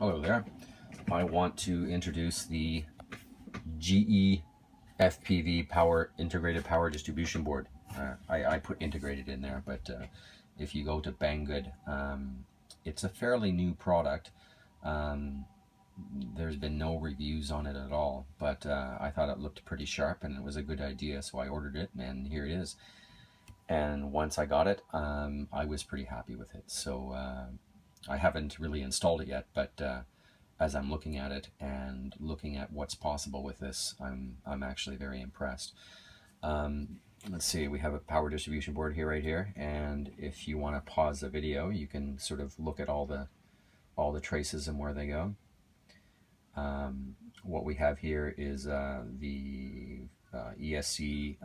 Hello there. I want to introduce the GE FPV integrated power distribution board. I put integrated in there, but if you go to Banggood, it's a fairly new product. Um, there's been no reviews on it at all, but I thought it looked pretty sharp and it was a good idea, so I ordered it, and here it is. And once I got it, I was pretty happy with it. So I haven't really installed it yet, but as I'm looking at it and looking at what's possible with this, I'm actually very impressed. Let's see, we have a power distribution board here, right here, and if you want to pause the video, you can sort of look at all the traces and where they go. What we have here is the ESC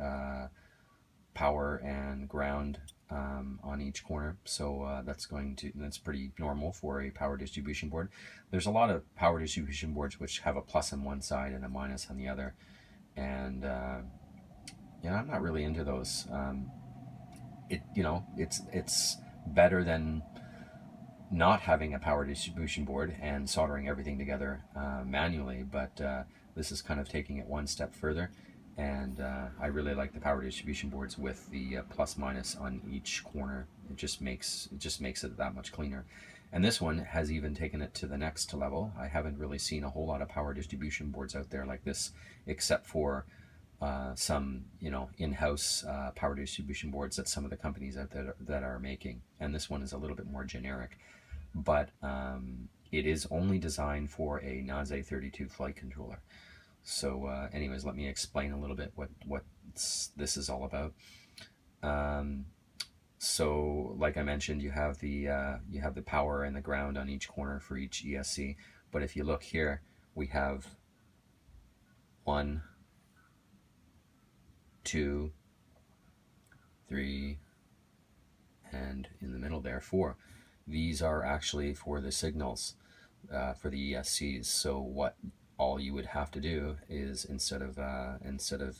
power and ground on each corner, so that's pretty normal for a power distribution board. There's a lot of power distribution boards which have a plus on one side and a minus on the other, and I'm not really into those. It's better than not having a power distribution board and soldering everything together manually, but this is kind of taking it one step further. And I really like the power distribution boards with the plus minus on each corner. It just makes it that much cleaner. And this one has even taken it to the next level. I haven't really seen a whole lot of power distribution boards out there like this, except for some in-house power distribution boards that some of the companies out there that are making. And this one is a little bit more generic, but it is only designed for a Naze 32 flight controller. So anyways, let me explain a little bit what this is all about. So like I mentioned, you have the power and the ground on each corner for each ESC. But if you look here, we have 1, 2, 3, and in the middle there 4. These are actually for the signals for the ESCs. So all you would have to do is instead of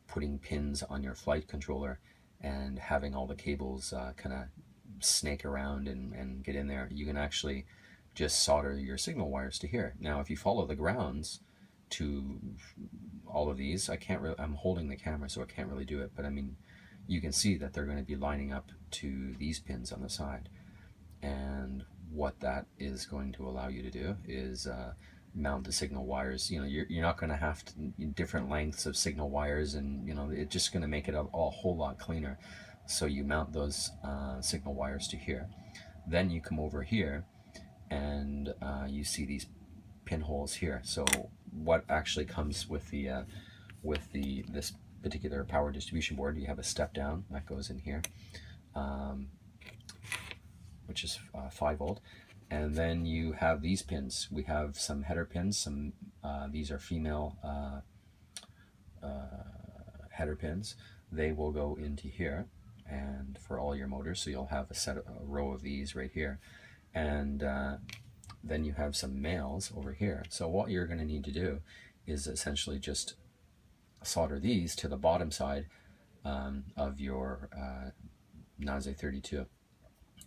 putting pins on your flight controller and having all the cables kind of snake around and get in there, you can actually just solder your signal wires to here. Now if you follow the grounds to all of these, I'm holding the camera so I can't really do it, but I mean you can see that they're going to be lining up to these pins on the side. And what that is going to allow you to do is mount the signal wires. You're not going to have different lengths of signal wires, and it's just going to make it a whole lot cleaner. So you mount those signal wires to here. Then you come over here and you see these pinholes here. So what actually comes with this particular power distribution board, you have a step down that goes in here, which is 5 volt. And then you have these pins. We have some header pins. These are female header pins. They will go into here, and for all your motors. So you'll have a row of these right here, and then you have some males over here. So what you're going to need to do is essentially just solder these to the bottom side of your Naze 32.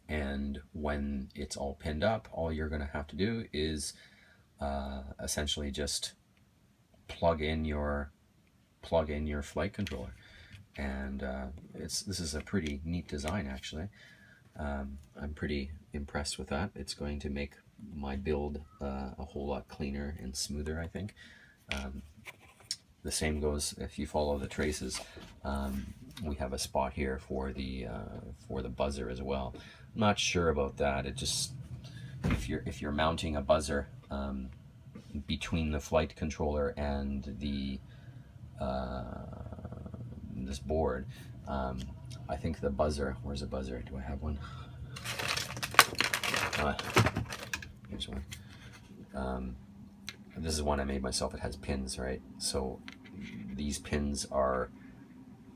And when it's all pinned up, all you're going to have to do is essentially just plug in your flight controller. And this is a pretty neat design, actually. I'm pretty impressed with that. It's going to make my build a whole lot cleaner and smoother, I think. The same goes if you follow the traces. We have a spot here for the buzzer as well. I'm not sure about that. It just, if you're mounting a buzzer between the flight controller and the this board, I think the buzzer. Where's the buzzer? Do I have one? Here's one. This is one I made myself. It has pins, right? So these pins are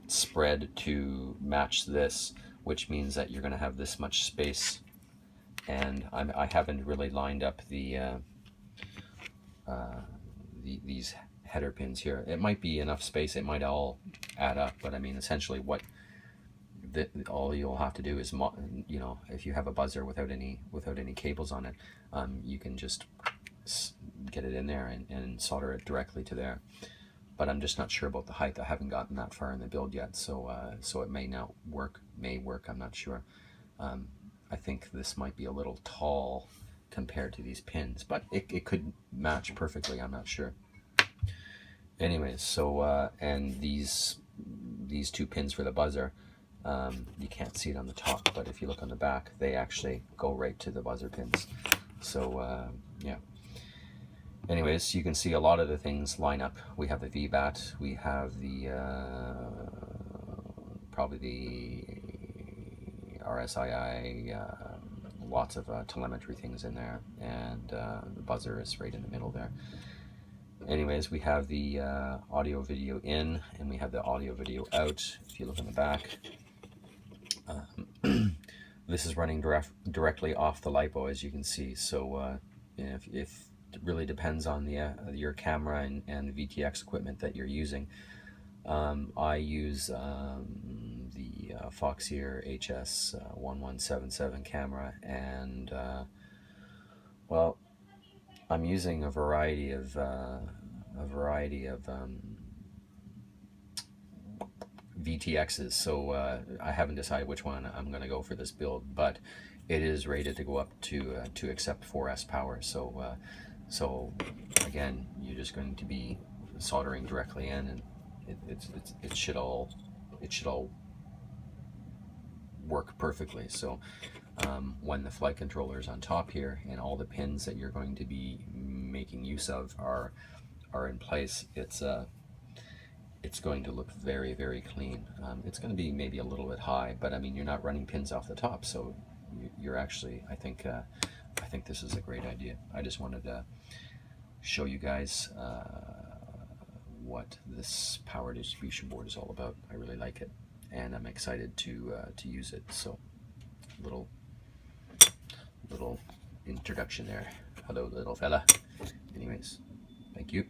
spread to match this, which means that you're going to have this much space. And I haven't really lined up these header pins here. It might be enough space. It might all add up, but I mean, essentially, all you'll have to do is, you know, if you have a buzzer without any cables on it, you can just get it in there and solder it directly to there. But I'm just not sure about the height. I haven't gotten that far in the build yet, so so it may not work, may work, I'm not sure. I think this might be a little tall compared to these pins, but it could match perfectly, I'm not sure. Anyways, so and these two pins for the buzzer, you can't see it on the top, but if you look on the back, they actually go right to the buzzer pins. So yeah. Anyways, you can see a lot of the things line up. We have the VBAT, we have the probably the RSII, lots of telemetry things in there, and the buzzer is right in the middle there. Anyways, we have the audio video in, and we have the audio video out. If you look in the back, this is running directly off the LiPo, as you can see. So if it really depends on the your camera and the VTX equipment that you're using. I use the Foxeer HS1177 camera, and well, I'm using a variety of VTXs, so I haven't decided which one I'm going to go for this build, but it is rated to go up to accept 4S power. So so again, you're just going to be soldering directly in, and it should all work perfectly. So when the flight controller is on top here, and all the pins that you're going to be making use of are in place, it's going to look very, very clean. It's going to be maybe a little bit high, but I mean, you're not running pins off the top, so you're actually, I think this is a great idea. I just wanted to show you guys what this power distribution board is all about. I really like it, and I'm excited to use it. So little introduction there. Hello, little fella. Anyways, thank you.